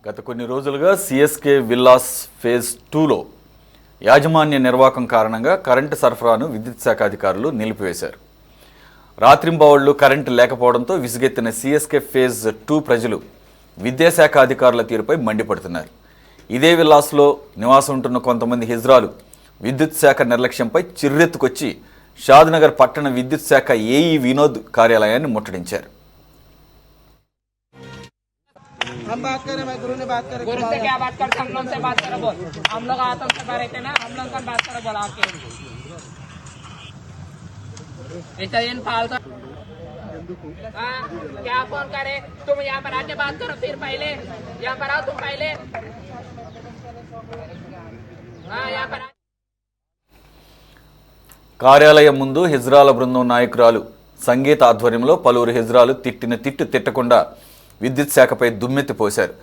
గత కొన్ని రోజులుగా సిఎస్కే విల్లాస్ ఫేజ్ 2లో యాజమాన్య నిర్వాహకం కారణంగా కరెంటు సరఫరాను విద్యుత్ శాఖ అధికారులు నిలిపివేశారు. రాత్రింబవళ్లు కరెంటు లేకపోవడంతో విసుగెత్తిన సిఎస్కే ఫేజ్ 2 ప్రజలు విద్యాశాఖ అధికారుల తీరుపై మండిపడుతున్నారు. ఇదే విల్లాస్లో నివాసం ఉంటున్న కొంతమంది హిజ్రాలు విద్యుత్ శాఖ నిర్లక్ష్యంపై చిర్రెత్తుకొచ్చి షాద్నగర్ పట్టణ విద్యుత్ శాఖ ఏఈ వినోద్ కార్యాలయాన్ని ముట్టడించారు. हम बात करें, मैं गुरु ने बात करें। गुरु से क्या बात करते, हम लोग से बात करो बोल। हम लोग आतंक से रहे थे ना, हम लोग का बात करो बोल आके। इतना दिन फालतू क्या फोन करे, तुम यहाँ पर आके बात करो, फिर पहले यहाँ पर आओ तुम पहले। यहाँ पर కార్యాలయం ముందు హిజ్రాల బృందం నాయకురాలు సంగీత ఆధ్వర్యంలో పలువురు హిజ్రాలు తిట్టిన తిట్టకుండా విద్యుత్ శాఖపై దుమ్మెత్తిపోశారు.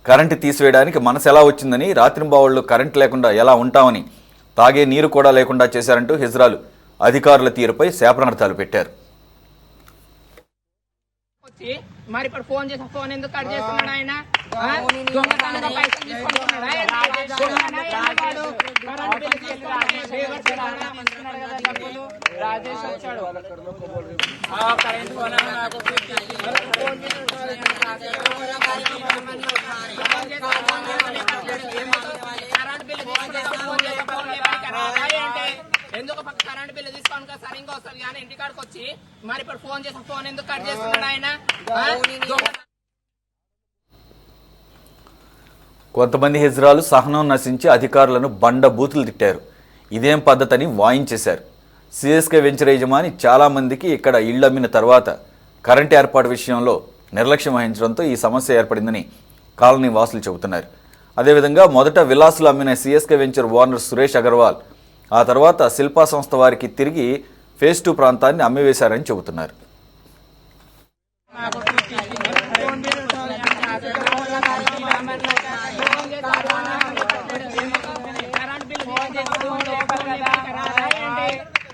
కరెంటు తీసివేయడానికి మనసు ఎలా వచ్చిందని, రాత్రింబావళ్లు కరెంటు లేకుండా ఎలా ఉంటామని, తాగే నీరు కూడా లేకుండా చేశారంటూ హిజ్రాలు అధికారుల తీరుపై శాపనార్థాలు పెట్టారు. మరి ఇప్పుడు ఫోన్ చేసి ఫోన్ ఎందుకు కట్ చేస్తున్నాడు ఆయన? దొంగతనంగా పైసలు తీసుకుంటున్నాడు. రాజేష్ వచ్చాడు కరెంట్ ఎందుకు కరెంట్ బిల్లు తీసుకోను సరిగ్గా వస్తుంది కానీ ఇంటికాడికి వచ్చి మరి ఇప్పుడు ఫోన్ చేసి ఫోన్ ఎందుకు కట్ చేస్తున్నాడు ఆయన? కొంతమంది హిజ్రాలు సహనం నశించి అధికారులను బండ బూతులు తిట్టారు. ఇదేం పద్ధతని వాయించేశారు. సిఎస్కే వెంచర్ యజమాని చాలామందికి ఇక్కడ ఇళ్లు అమ్మిన తర్వాత కరెంటు ఏర్పాటు విషయంలో నిర్లక్ష్యం వహించడంతో ఈ సమస్య ఏర్పడిందని కాలనీ వాసులు చెబుతున్నారు. అదేవిధంగా మొదట విలాసులు అమ్మిన CSK venture owner Suresh Agarwal ఆ తర్వాత శిల్పా సంస్థ వారికి తిరిగి ఫేజ్ 2 ప్రాంతాన్ని అమ్మివేశారని చెబుతున్నారు.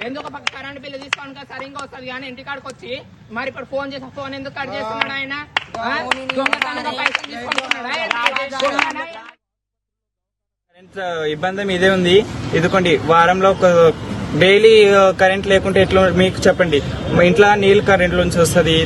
ఎందుకు కరెంట్ బిల్లు తీసుకోను సరిగ్గా వస్తుంది కానీ ఇంటికాడికి వచ్చి మరి ఇప్పుడు ఫోన్ చేసి ఫోన్ ఎందుకు కట్ చేస్తున్నాడు ఆయన? దొంగతనంగా పైసలు తీసుకుంటున్నాడు. కరెంట్ ఇబ్బంది ఇదే ఉంది. ఇదిగోండి వారంలో డైలీ కరెంట్ లేకుంటే ఎట్లా మీకు చెప్పండి. మా ఇంట్లో నీళ్ళు కరెంట్ నుంచి వస్తుంది.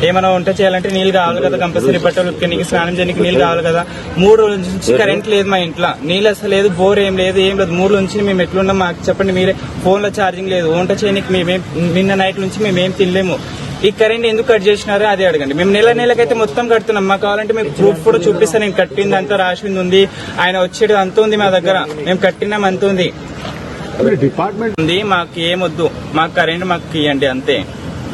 ఏమైనా వంట చేయాలంటే నీళ్ళు కావాలి కదా, కంపల్సరీ బట్టలు ఉతికడానికి స్నానం చేయడానికి నీళ్ళు కావాలి కదా. 3 రోజుల నుంచి కరెంట్ లేదు మా ఇంట్లో. నీళ్ళు అసలు లేదు, బోర్ ఏం లేదు. 3 రోజుల నుంచి మేము ఎట్లున్నాం మాకు చెప్పండి మీరే. ఫోన్లో ఛార్జింగ్ లేదు, వంట చేయడానికి మేమేం నిన్న నైట్ నుంచి మేమేం తినలేము. ఈ కరెంట్ ఎందుకు కట్ చేసినారో అదే అడగండి. మేము నెలకైతే మొత్తం కడుతున్నాం. మాకు కావాలంటే మీకు ప్రూఫ్ కూడా చూపిస్తాను. నేను కట్టింది అంతా రాసింది ఉంది, ఆయన వచ్చేది అంత ఉంది మా దగ్గర. మేము కట్టినాం అంత ఉంది. మాకు ఏమొద్దు, మాకు కరెంట్ మాకు ఇవ్వండి అంతే.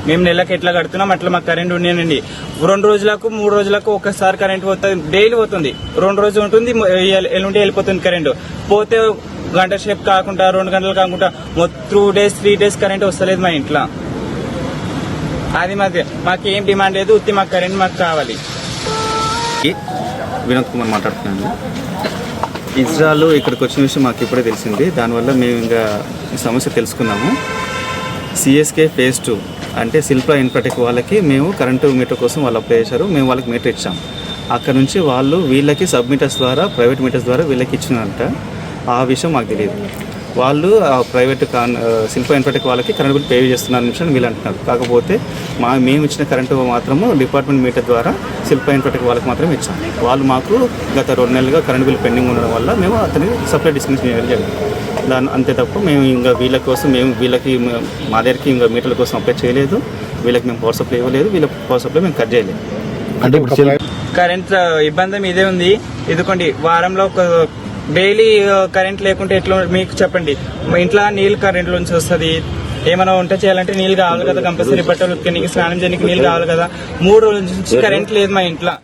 మేము నెలకి ఎట్లా కడుతున్నాం అట్లా మాకు కరెంట్ ఉండేనండి. 2 రోజులకు 3 రోజులకు ఒకసారి కరెంట్ పోతుంది, డైలీ పోతుంది. 2 రోజులు ఉంటుంది, ఎల్లుండి వెళ్ళిపోతుంది కరెంట్. పోతే గంట సేపు కాకుండా 2 గంటలు కాకుండా 2 డేస్ 3 డేస్ కరెంట్ వస్తలేదు మా ఇంట్లో. అది మాకు ఏం డిమాండ్ లేదు, ఉత్తి మాకు కరెంట్ మాకు కావాలి. వినోద్ కుమార్ మాట్లాడుతున్నాను. ఇజ్రాయల్ ఇక్కడికి వచ్చిన విషయం మాకు ఇప్పుడే తెలిసింది. దానివల్ల మేము ఇంకా ఈ సమస్య తెలుసుకున్నాము. సిఎస్కే ఫేజ్ 2 అంటే శిల్పా ఇన్ఫ్రాటెక్ వాళ్ళకి మేము కరెంటు మీటర్ కోసం వాళ్ళు అప్లై చేశారు. మేము వాళ్ళకి మీటర్ ఇచ్చాం. అక్కడ నుంచి వాళ్ళు వీళ్ళకి సబ్ మీటర్స్ ద్వారా ప్రైవేట్ మీటర్స్ ద్వారా వీళ్ళకి ఇచ్చినంట. ఆ విషయం మాకు తెలియదు. వాళ్ళు ప్రైవేట్ శిల్పా ఇన్ఫ్రాటెక్ వాళ్ళకి కరెంట్ బిల్ పే చేస్తున్నారు విషయం వీళ్ళు అంటున్నారు. కాకపోతే మేము ఇచ్చిన కరెంటు మాత్రము డిపార్ట్మెంట్ మీటర్ ద్వారా శిల్పా ఇన్ఫ్రాటెక్ వాళ్ళకి మాత్రమే ఇచ్చాం. వాళ్ళు మాకు గత 2 నెలలుగా కరెంట్ బిల్ పెండింగ్ ఉండడం వల్ల మేము అతని సప్లై డిస్కనెక్షన్ చేయడం జరిగింది. అంతే తప్ప మేము ఇంకా వీళ్ళ కోసం వీళ్ళకి మా దగ్గరికి ఇంకా మీటర్ల కోసం అప్లై చేయలేదు. వీళ్ళకి మేము పవర్ సప్లై ఇవ్వలేదు, వీళ్ళ పవర్ సప్లై మేము కట్ చేయలేదు. అంటే కరెంట్ ఇబ్బంది ఇదే ఉంది. ఇదిగోండి వారంలో డైలీ కరెంట్ లేకుంటే ఎట్లా మీకు చెప్పండి. మా ఇంట్లో నీళ్ళు కరెంట్ నుంచి వస్తుంది. ఏమైనా వంట చేయాలంటే నీళ్ళు కావాలి కదా, కంపల్సరీ బట్టలు ఉతికడానికి స్నానం చేయడానికి నీళ్ళు కావాలి కదా. 3 రోజుల నుంచి కరెంట్ లేదు మా ఇంట్లో.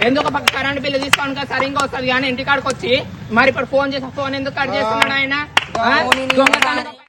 ఎందుకు కరెంట్ బిల్లు తీసుకోను సరిగ్గా వస్తుంది కానీ ఇంటికాడికి వచ్చి మరి ఇప్పుడు ఫోన్ చేసి ఫోన్ ఎందుకు కట్ చేస్తున్నాడు ఆయన? దొంగతనంగా